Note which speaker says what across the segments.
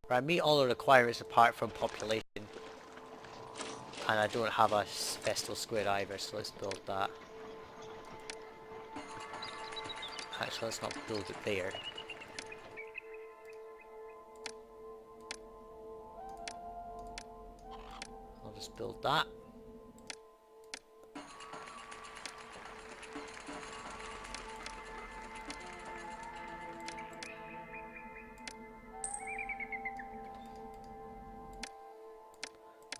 Speaker 1: I meet all the requirements apart from population. And I don't have a Festal Square either, so let's build that. Actually, let's not build it there. I'll just build that.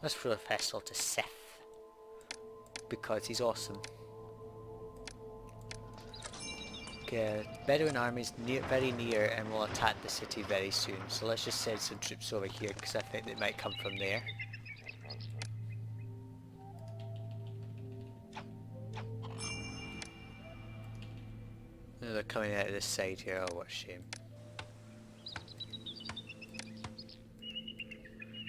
Speaker 1: Let's throw a Festal to Seth. Because he's awesome. Okay, Bedouin army's very near and will attack the city very soon. So let's just send some troops over here because I think they might come from there. No, they're coming out of this side here. Oh, what a shame.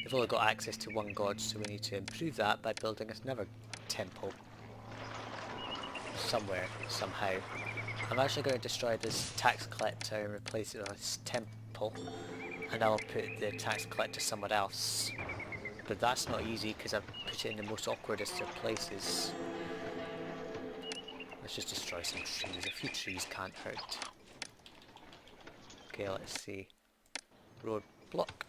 Speaker 1: They've only got access to one god, so we need to improve that by building another temple. Somewhere, somehow. I'm actually going to destroy this tax collector and replace it with this temple. And I'll put the tax collector somewhere else. But that's not easy because I've put it in the most awkwardest of places. Let's just destroy some trees. A few trees can't hurt. Okay, let's see. Road block.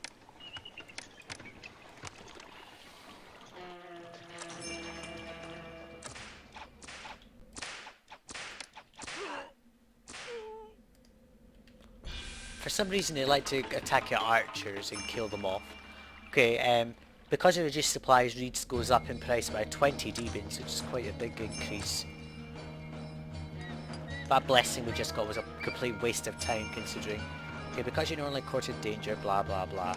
Speaker 1: For some reason they like to attack your archers and kill them off. Okay, because of reduced supplies, reeds goes up in price by 20 demons, which is quite a big increase. That blessing we just got was a complete waste of time considering. Okay, because you're normally courted danger, blah blah blah.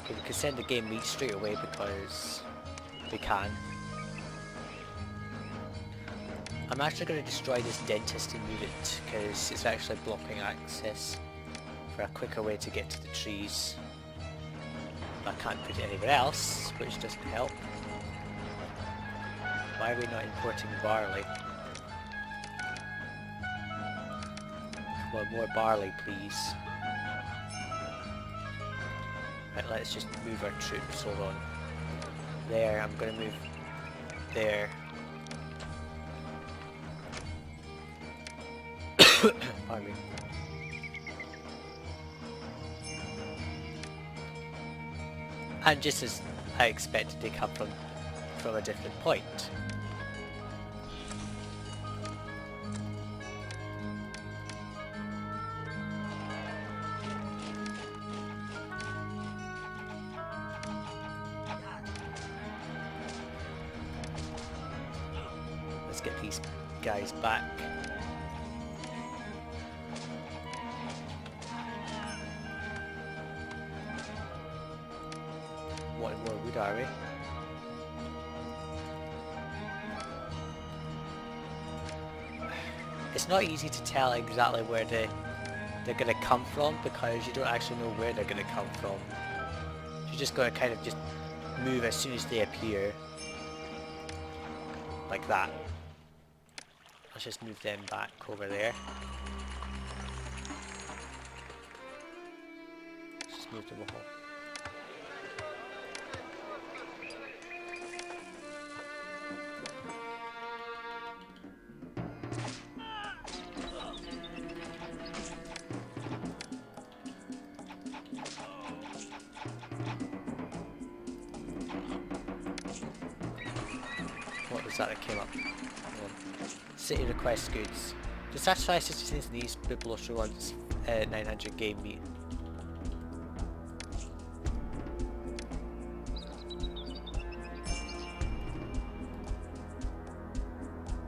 Speaker 1: Okay, we can send the game meat straight away because we can. I'm actually going to destroy this dentist and move it because it's actually blocking access for a quicker way to get to the trees. I can't put it anywhere else, which doesn't help. Why are we not importing barley? Well, more barley, please. Right, let's just move our troops. Hold on. There, I'm going to move there. Pardon me. And just as I expected, they come from a different point. Let's get these guys back. What more wood are we? It's not easy to tell exactly where they're going to come from because you don't actually know where they're going to come from. You're just going to kind of just move as soon as they appear. Like that. Let's just move them back over there. Let's just move them all. What was that came up? City requests goods. To satisfy citizens' needs, Biblos wants 900 game meat.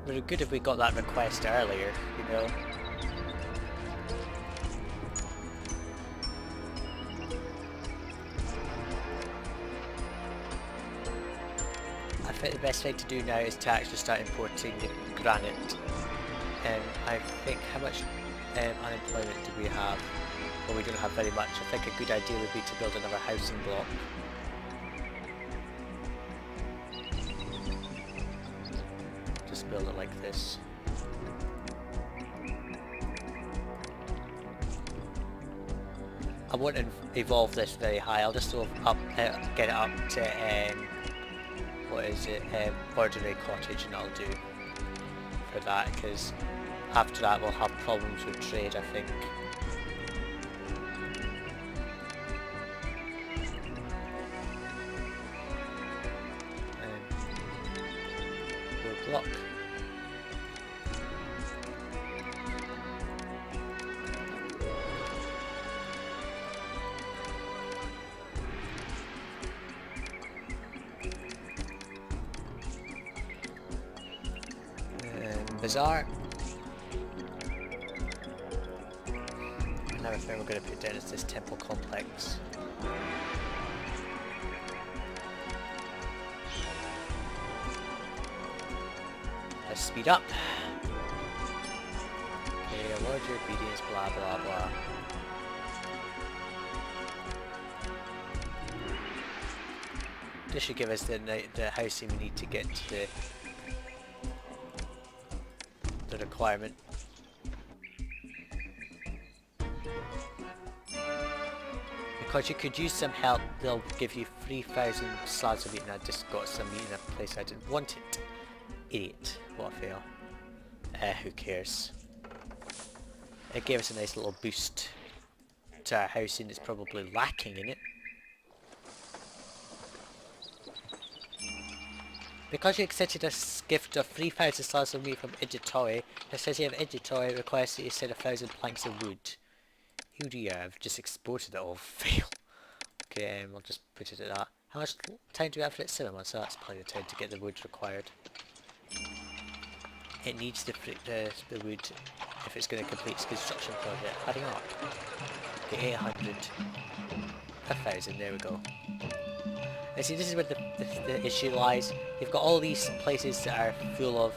Speaker 1: Would have been good if we got that request earlier, you know. I think the best thing to do now is to actually start importing the granite. I think, how much unemployment do we have? Well, we don't have very much. I think a good idea would be to build another housing block. Just build it like this. I won't evolve this very high. I'll just sort of get it up to what is it? Ordinary cottage, and I'll do for that, because after that we'll have problems with trade, I think. Block. Bazaar. Another thing we're going to put down is this temple complex. Let's speed up. Okay, award your obedience, blah blah blah. This should give us the housing we need to get to the requirement. Because you could use some help, they'll give you 3,000 slabs of meat, and I just got some meat in a place I didn't want it. Idiot. What a fail. Who cares? It gave us a nice little boost to our housing that's probably lacking in it. Because you accepted a gift of 3,000 slabs of meat from Ijitoy, it says here Ijitoy requires that you send 1,000 planks of wood. Who do you have? Just exported it all. Fail. Okay, I'll just put it at that. How much time do we have for it? 7 months, so that's plenty of time to get the wood required. It needs the wood if it's going to complete its construction project. Adding up. Okay, 800. 1,000, there we go. And see, this is where the issue lies. You've got all these places that are full of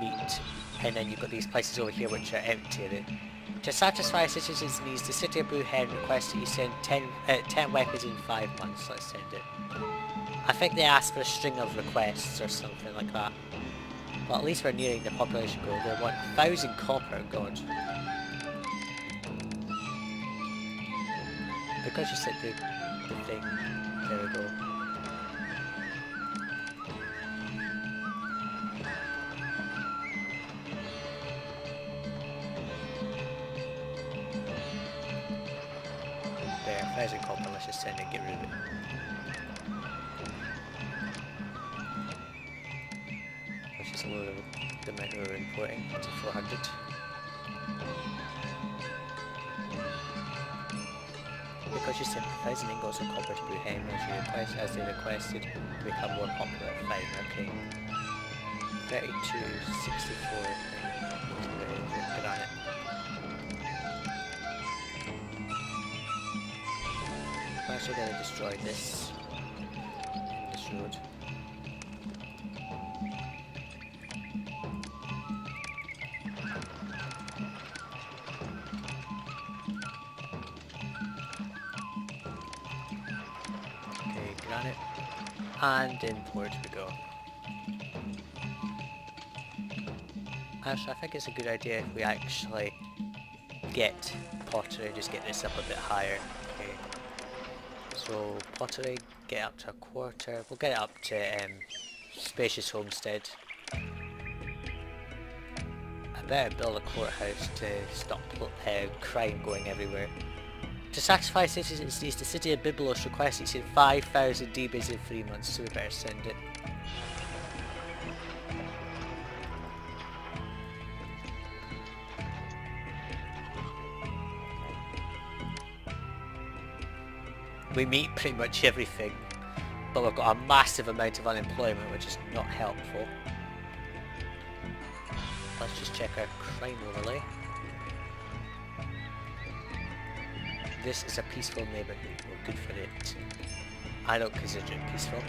Speaker 1: meat, and then you've got these places over here which are empty. To satisfy citizens' needs, the city of Wuhan requests that you send 10 weapons in 5 months. Let's send it. I think they asked for a string of requests or something like that. Well, at least we're nearing the population goal. They want 1,000 copper, god. Because you said the thing. There we go. There, 1,000 copper, let's just send it and get rid of it. Let's just load the amount we're importing to 400. Because you sent 1,000 ingots of copper to Wuhan as they requested to become more popular. Fine, okay. 3264 granite. I'm actually going to destroy this in this road. Granite, and import we go. Actually, I think it's a good idea if we actually get pottery, just get this up a bit higher. Okay, so pottery, get up to a quarter. We'll get it up to spacious homestead. I better build a courthouse to stop crime going everywhere. To satisfy citizens' needs, the city of Byblos requests you send 5,000 DBs in 3 months, so we better send it. We meet pretty much everything, but we've got a massive amount of unemployment, which is not helpful. Let's just check our crime overlay. This is a peaceful neighbourhood. We're good for it. I don't consider it peaceful.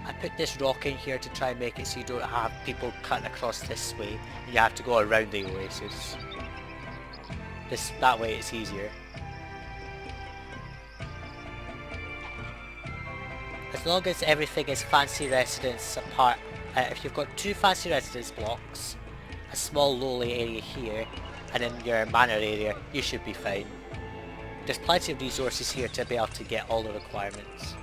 Speaker 1: I put this rock in here to try and make it so you don't have people cutting across this way. You have to go around the oasis. That way it's easier. As long as everything is fancy residence apart If you've got 2 fancy residence blocks, a small lowly area here, and in your manor area, you should be fine. There's plenty of resources here to be able to get all the requirements.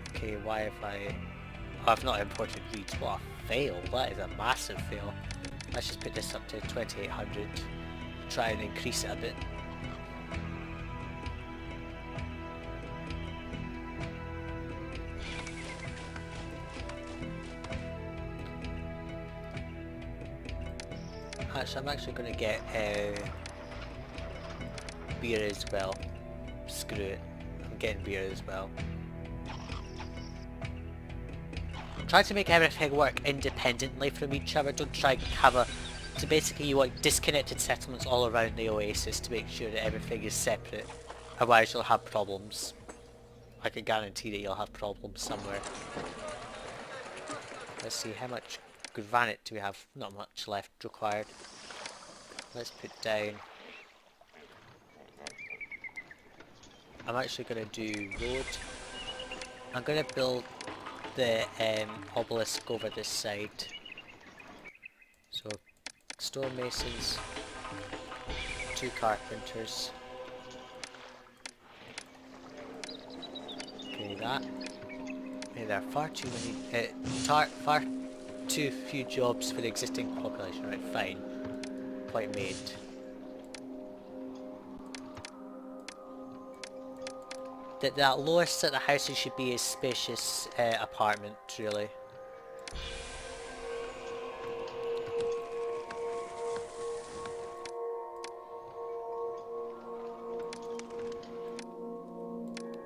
Speaker 1: Okay, why have I... Oh, I've not imported reeds. What a fail. That is a massive fail. Let's just put this up to 2800. Try and increase it a bit. Actually, I'm actually going to get beer as well. Screw it. I'm getting beer as well. Try to make everything work independently from each other. Don't try and have a... So basically you want disconnected settlements all around the oasis to make sure that everything is separate. Otherwise you'll have problems. I can guarantee that you'll have problems somewhere. Let's see, how much granite do we have? Not much left required. Let's put down... I'm actually going to do road. I'm going to build the obelisk over this side. So, stonemasons, 2 carpenters. Okay, that. Okay, there are far too many, far too few jobs for the existing population. Right, fine. Point made. That lowest set of houses should be a spacious apartment, really.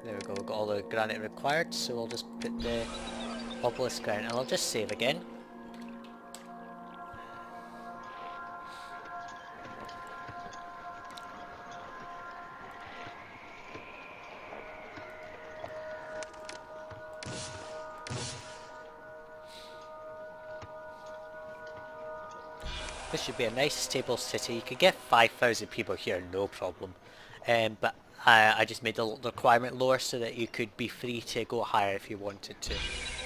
Speaker 1: There we go, we've got all the granite required, so we'll just put the obelisk down, and I'll just save again. This should be a nice stable city. You could get 5,000 people here, no problem. But I just made the requirement lower so that you could be free to go higher if you wanted to.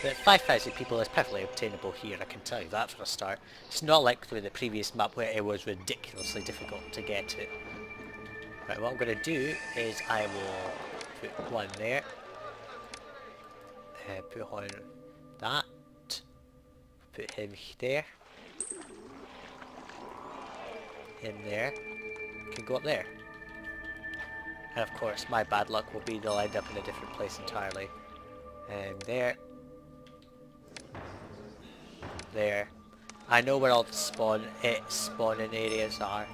Speaker 1: But 5,000 people is perfectly obtainable here, I can tell you that for a start. It's not like with the previous map where it was ridiculously difficult to get it. Right, what I'm going to do is I will put one there. Put on that. Put him there. In there. Can go up there. And of course my bad luck will be they'll end up in a different place entirely. And there. There. I know where all the spawning areas are.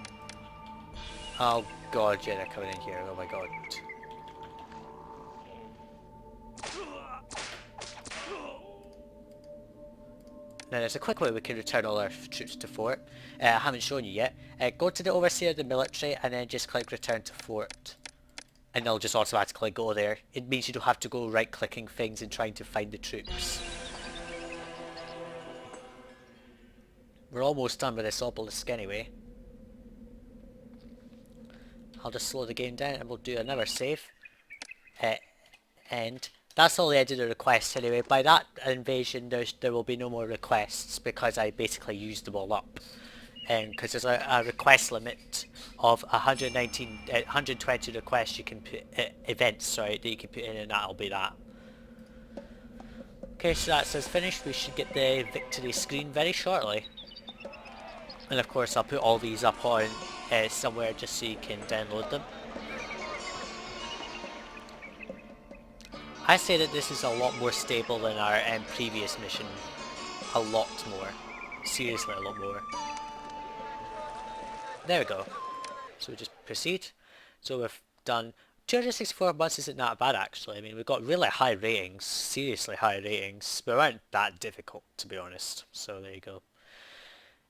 Speaker 1: Oh god, yeah, they're coming in here. Oh my god. Now there's a quick way we can return all our troops to fort. I haven't shown you yet. Go to the overseer of the military and then just click return to fort. And they'll just automatically go there. It means you don't have to go right clicking things and trying to find the troops. We're almost done with this obelisk anyway. I'll just slow the game down and we'll do another save. And that's all the end of the requests anyway. By that invasion there will be no more requests because I basically used them all up. Because there's a request limit of 120 requests you can put, events sorry, that you can put in, and that'll be that. Okay, so that says finished. We should get the victory screen very shortly. And of course I'll put all these up on somewhere just so you can download them. I say that this is a lot more stable than our previous mission. A lot more. Seriously, a lot more. There we go. So we just proceed. So we've done 264 months isn't that bad actually. I mean, we've got really high ratings. Seriously high ratings. But weren't that difficult to be honest. So there you go.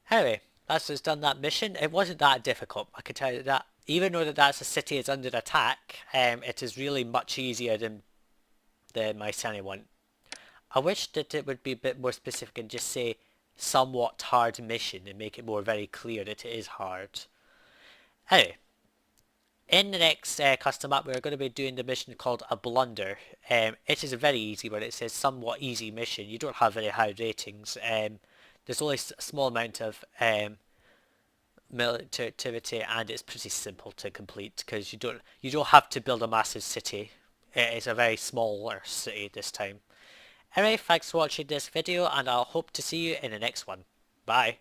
Speaker 1: Anyway, that's just done that mission. It wasn't that difficult. I can tell you that. Even though that's a city is under attack, it is really much easier than the Mycenae one. I wish that it would be a bit more specific and just say somewhat hard mission and make it more very clear that it is hard. Anyway, In the next custom map, we're going to be doing the mission called a blunder. It is a very easy one. It says somewhat easy mission. You don't have very high ratings. There's only a small amount of military activity, and it's pretty simple to complete because you don't have to build a massive city. It's a very smaller city this time. Anyway, thanks for watching this video, and I'll hope to see you in the next one. Bye.